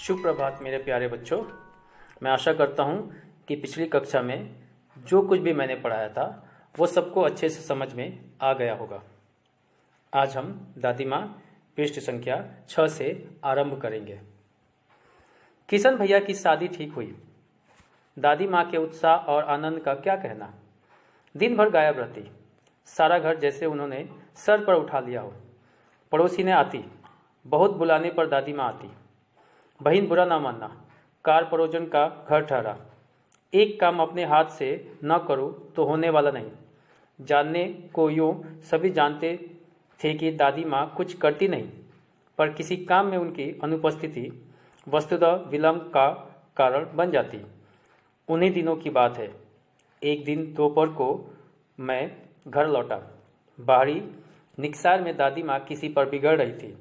शुभ प्रभात मेरे प्यारे बच्चों। मैं आशा करता हूँ कि पिछली कक्षा में जो कुछ भी मैंने पढ़ाया था वो सबको अच्छे से समझ में आ गया होगा। आज हम दादी माँ पृष्ठ संख्या 6 से आरंभ करेंगे। किशन भैया की शादी ठीक हुई। दादी माँ के उत्साह और आनंद का क्या कहना। दिन भर गायब रहती, सारा घर जैसे उन्होंने सर पर उठा लिया हो। पड़ोसी ने आती, बहुत बुलाने पर दादी माँ आती। बहन बुरा ना मानना, कार परोजन का घर ठहरा। एक काम अपने हाथ से न करो तो होने वाला नहीं। जानने को यूँ सभी जानते थे कि दादी माँ कुछ करती नहीं, पर किसी काम में उनकी अनुपस्थिति वस्तुतः विलंब का कारण बन जाती। उन्हीं दिनों की बात है। एक दिन दोपहर को मैं घर लौटा। बाहरी निकसार में दादी माँ किसी पर बिगड़ रही थी।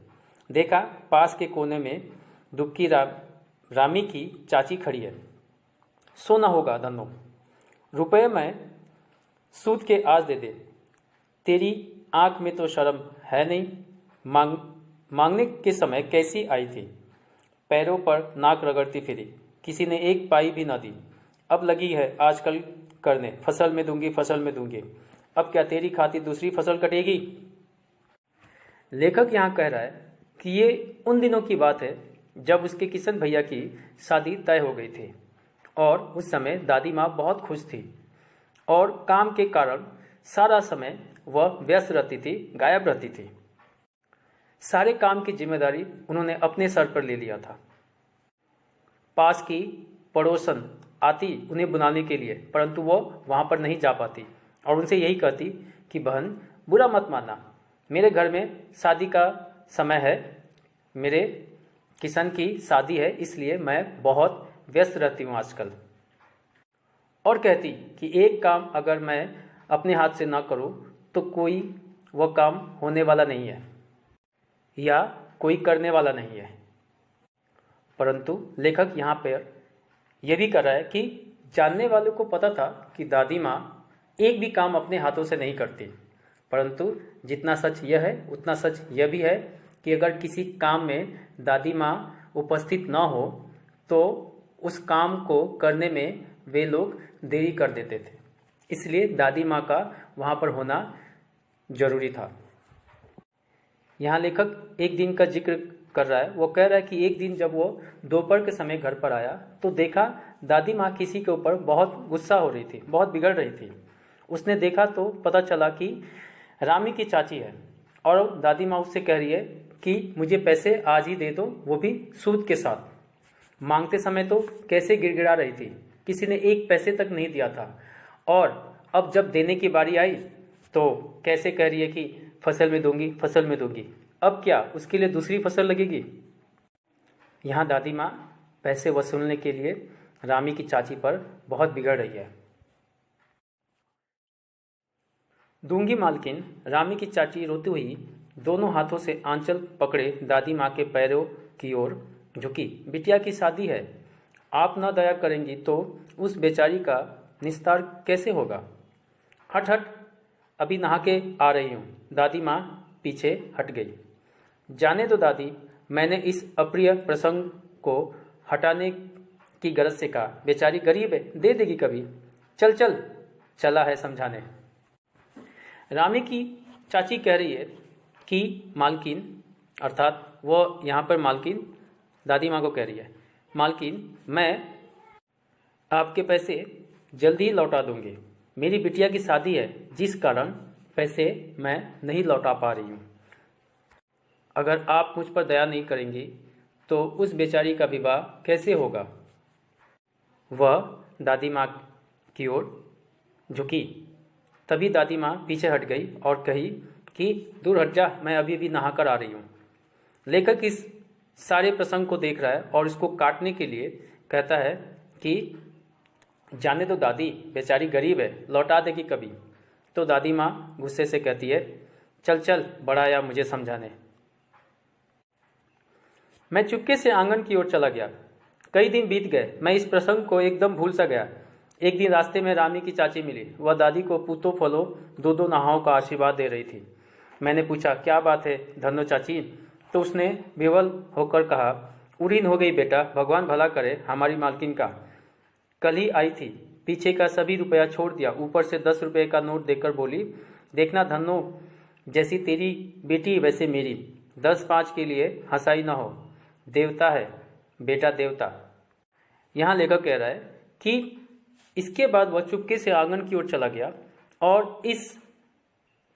देखा, पास के कोने में दुबकी रामी की चाची खड़ी है। सोना होगा धनो, रुपये में सूद के आज दे दे। तेरी आंख में तो शर्म है नहीं। मांगने के समय कैसी आई थी, पैरों पर नाक रगड़ती फिरी। किसी ने एक पाई भी न दी। अब लगी है आजकल करने, फसल में दूंगी, फसल में दूंगी। अब क्या तेरी खातिर दूसरी फसल कटेगी। लेखक यहाँ कह रहा है कि ये उन दिनों की बात है जब उसके किशन भैया की शादी तय हो गई थी और उस समय दादी माँ बहुत खुश थी और काम के कारण सारा समय वह व्यस्त रहती थी, गायब रहती थी। सारे काम की जिम्मेदारी उन्होंने अपने सर पर ले लिया था। पास की पड़ोसन आती उन्हें बुलाने के लिए, परंतु वो वहाँ पर नहीं जा पाती और उनसे यही कहती कि बहन बुरा मत मानना, मेरे घर में शादी का समय है, मेरे किशन की शादी है, इसलिए मैं बहुत व्यस्त रहती हूँ आजकल। और कहती कि एक काम अगर मैं अपने हाथ से ना करूँ तो कोई वह काम होने वाला नहीं है या कोई करने वाला नहीं है। परंतु लेखक यहाँ पर यह भी कर रहा है कि जानने वालों को पता था कि दादी माँ एक भी काम अपने हाथों से नहीं करती, परंतु जितना सच यह है उतना सच यह भी है कि अगर किसी काम में दादी माँ उपस्थित न हो तो उस काम को करने में वे लोग देरी कर देते थे। इसलिए दादी माँ का वहाँ पर होना जरूरी था। यहाँ लेखक एक दिन का जिक्र कर रहा है। वो कह रहा है कि एक दिन जब वो दोपहर के समय घर पर आया तो देखा दादी माँ किसी के ऊपर बहुत गुस्सा हो रही थी, बहुत बिगड़ रही थी। उसने देखा तो पता चला कि रामी की चाची है और दादी माँ उससे कह रही है कि मुझे पैसे आज ही दे दो, वो भी सूद के साथ। मांगते समय तो कैसे गिड़गिड़ा रही थी, किसी ने एक पैसे तक नहीं दिया था और अब जब देने की बारी आई तो कैसे कह रही है कि फसल में दूंगी, फसल में दूंगी। अब क्या उसके लिए दूसरी फसल लगेगी। यहाँ दादी माँ पैसे वसूलने के लिए रामी की चाची पर बहुत बिगड़ रही है। दूंगी मालकिन। रामी की चाची रोती हुई दोनों हाथों से आंचल पकड़े दादी माँ के पैरों की ओर झुकी। बिटिया की शादी है, आप न दया करेंगी तो उस बेचारी का निस्तार कैसे होगा। हट हट, अभी नहा के आ रही हूँ। दादी माँ पीछे हट गई। जाने दो दादी, मैंने इस अप्रिय प्रसंग को हटाने की गरज से कहा। बेचारी गरीब है, दे देगी कभी। चल चल, चला है समझाने। रामी की चाची कह रही है कि मालकिन, अर्थात वो यहाँ पर मालकिन दादी माँ को कह रही है, मालकिन मैं आपके पैसे जल्दी ही लौटा दूंगी। मेरी बिटिया की शादी है जिस कारण पैसे मैं नहीं लौटा पा रही हूँ। अगर आप मुझ पर दया नहीं करेंगी तो उस बेचारी का विवाह कैसे होगा। वह दादी माँ की ओर झुकी। तभी दादी माँ पीछे हट गई और कही कि दूर हट जा, मैं अभी अभी नहा कर आ रही हूँ। लेखक इस सारे प्रसंग को देख रहा है और इसको काटने के लिए कहता है कि जाने दो दादी, बेचारी गरीब है, लौटा देगी कभी। तो दादी माँ गुस्से से कहती है, चल चल, बड़ा आया मुझे समझाने। मैं चुपके से आंगन की ओर चला गया। कई दिन बीत गए, मैं इस प्रसंग को एकदम भूल सा गया। एक दिन रास्ते में रामी की चाची मिली। वह दादी को पूतो फलो दो दो नहाओं का आशीर्वाद दे रही थी। मैंने पूछा, क्या बात है धनो चाची। तो उसने विवल होकर कहा, उड़ीन हो गई बेटा, भगवान भला करे हमारी मालकिन का। कल ही आई थी, पीछे का सभी रुपया छोड़ दिया, ऊपर से 10 रुपये का नोट देकर बोली, देखना धन्नो, जैसी तेरी बेटी वैसे मेरी, 10-5 के लिए हंसाई ना हो। देवता है बेटा, देवता। यहाँ लेखक कह रहा है कि इसके बाद वह चुपके से आंगन की ओर चला गया और इस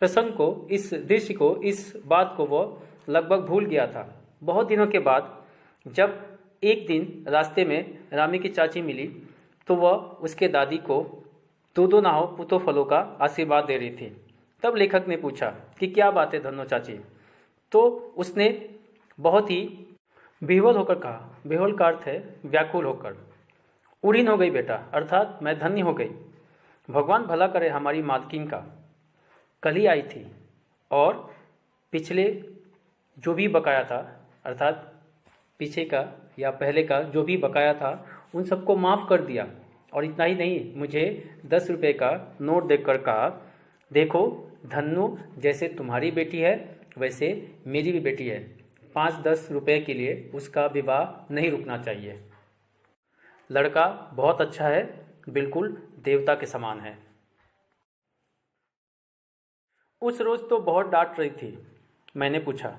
प्रसंग को, इस दृश्य को, इस बात को वह लगभग भूल गया था। बहुत दिनों के बाद जब एक दिन रास्ते में रामी की चाची मिली तो वह उसके दादी को दो ना हो पुतो फलों का आशीर्वाद दे रही थी। तब लेखक ने पूछा कि क्या बात है धन्नो चाची। तो उसने बहुत ही विह्वल होकर कहा, विह्वल का अर्थ है व्याकुल होकर, उड़ीन हो गई बेटा, अर्थात मैं धन्य हो गई, भगवान भला करे हमारी मालकिन का। कल ही आई थी और पिछले जो भी बकाया था, अर्थात पीछे का या पहले का जो भी बकाया था, उन सबको माफ़ कर दिया। और इतना ही नहीं, मुझे 10 रुपये का नोट देकर कहा, देखो धन्नो, जैसे तुम्हारी बेटी है वैसे मेरी भी बेटी है, 5-10 रुपये के लिए उसका विवाह नहीं रुकना चाहिए। लड़का बहुत अच्छा है, बिल्कुल देवता के समान है। उस रोज़ तो बहुत डांट रही थी। मैंने पूछा,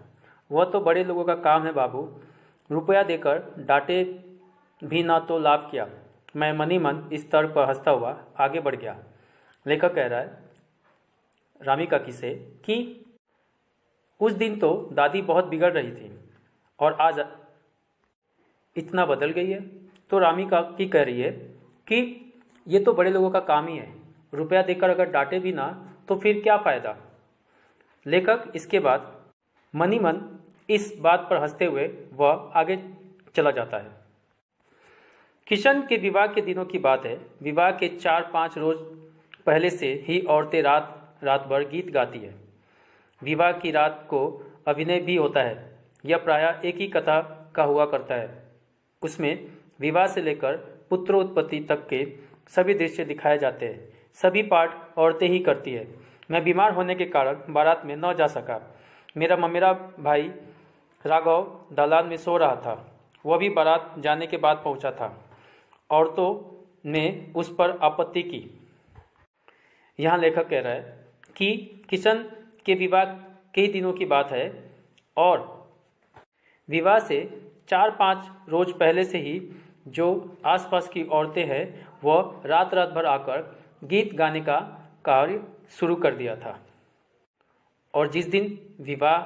वह तो बड़े लोगों का काम है बाबू, रुपया देकर डांटे भी ना तो लाभ किया। मैं मनी मन इस स्तर पर हंसता हुआ आगे बढ़ गया। लेखक कह रहा है रामी काकी से कि उस दिन तो दादी बहुत बिगड़ रही थी और आज इतना बदल गई है। तो रामी काकी कह रही है कि ये तो बड़े लोगों का काम ही है, रुपया देकर अगर डांटे भी ना तो फिर क्या फ़ायदा। लेखक इसके बाद मनी मन इस बात पर हंसते हुए वह आगे चला जाता है। किशन के विवाह के दिनों की बात है। विवाह के 4-5 रोज पहले से ही औरतें रात भर गीत गाती है। विवाह की रात को अभिनय भी होता है। यह प्रायः एक ही कथा का हुआ करता है। उसमें विवाह से लेकर पुत्रोत्पत्ति तक के सभी दृश्य दिखाए जाते हैं। सभी पाठ औरतें ही करती है। मैं बीमार होने के कारण बारात में न जा सका। मेरा भाई राघव दालान में सो रहा था। वह भी बारात जाने के बाद पहुंचा था। औरतों ने उस पर आपत्ति की। यहाँ लेखक कह रहा है कि किशन के विवाह के ही दिनों की बात है और विवाह से 4-5 रोज पहले से ही जो आसपास की औरतें हैं वह रात भर आकर गीत गाने का कार्य शुरू कर दिया था। और जिस दिन विवाह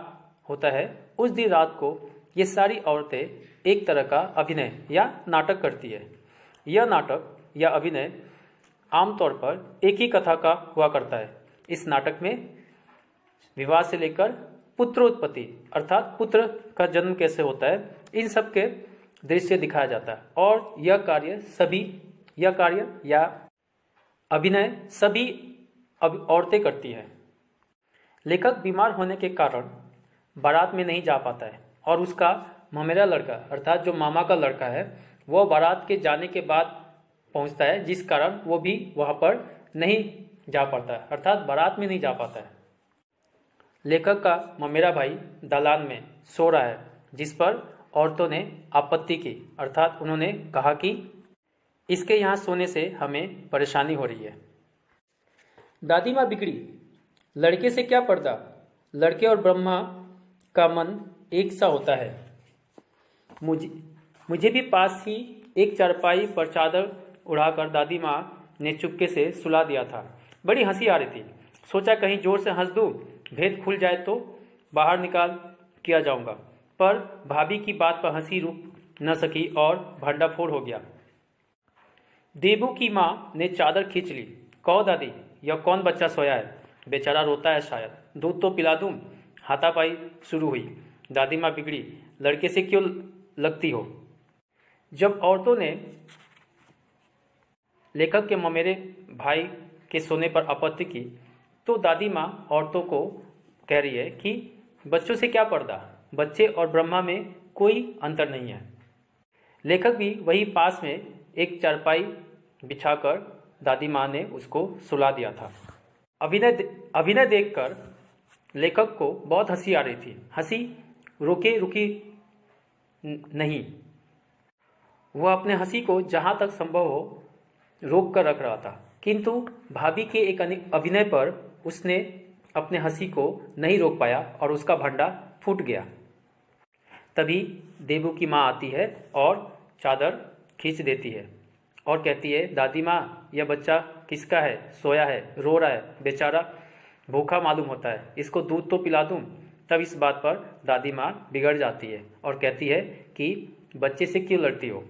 होता है उस दिन रात को ये सारी औरतें एक तरह का अभिनय या नाटक करती है। यह नाटक या अभिनय आमतौर पर एक ही कथा का हुआ करता है। इस नाटक में विवाह से लेकर पुत्रोत्पत्ति अर्थात पुत्र का जन्म कैसे होता है, इन सब के दृश्य दिखाया जाता है। और यह कार्य या अभिनय सभी औरतें करती हैं। लेखक बीमार होने के कारण बारात में नहीं जा पाता है और उसका ममेरा लड़का अर्थात जो मामा का लड़का है वह बारात के जाने के बाद पहुंचता है, जिस कारण वो भी वहाँ पर नहीं जा पाता है अर्थात बारात में नहीं जा पाता है। लेखक का ममेरा भाई दालान में सो रहा है, जिस पर औरतों ने आपत्ति की अर्थात उन्होंने कहा कि इसके यहाँ सोने से हमें परेशानी हो रही है। दादी माँ बिगड़ी, लड़के से क्या पर्दा, लड़के और ब्रह्मा का मन एक सा होता है। मुझे भी पास ही एक चारपाई पर चादर उड़ाकर दादी माँ ने चुपके से सुला दिया था। बड़ी हंसी आ रही थी। सोचा कहीं जोर से हंस दूँ, भेद खुल जाए तो बाहर निकाल किया जाऊंगा, पर भाभी की बात पर हंसी रुक न सकी और भंडाफोड़ हो गया। देबू की माँ ने चादर खींच ली। कहो दादी, यह कौन बच्चा सोया है, बेचारा रोता है शायद, दूध तो पिला दूँ। हाथापाई शुरू हुई। दादी माँ बिगड़ी, लड़के से क्यों लगती हो। जब औरतों ने लेखक के ममेरे भाई के सोने पर आपत्ति की तो दादी माँ औरतों को कह रही है कि बच्चों से क्या पर्दा, बच्चे और ब्रह्मा में कोई अंतर नहीं है। लेखक भी वही पास में एक चारपाई बिछाकर दादी माँ ने उसको सुला दिया था। अभिनय देखकर लेखक को बहुत हंसी आ रही थी। हंसी रुकी नहीं, वह अपने हंसी को जहाँ तक संभव हो रोक कर रख रहा था, किंतु भाभी के एक अभिनय पर उसने अपने हंसी को नहीं रोक पाया और उसका भंडा फूट गया। तभी देबू की माँ आती है और चादर खींच देती है और कहती है, दादी माँ, यह बच्चा किसका है? सोया है, रो रहा है, बेचारा भूखा मालूम होता है, इसको दूध तो पिला दूँ। तब इस बात पर दादी माँ बिगड़ जाती है और कहती है कि बच्चे से क्यों लड़ती हो।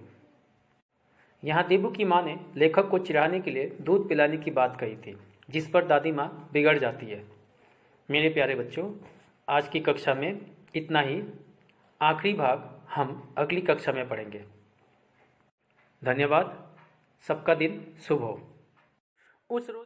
यहाँ देबू की माँ ने लेखक को चिढ़ाने के लिए दूध पिलाने की बात कही थी, जिस पर दादी माँ बिगड़ जाती है। मेरे प्यारे बच्चों, आज की कक्षा में इतना ही। आखिरी भाग हम अगली कक्षा में पढ़ेंगे। धन्यवाद। सबका दिन शुभ हो। उस रोज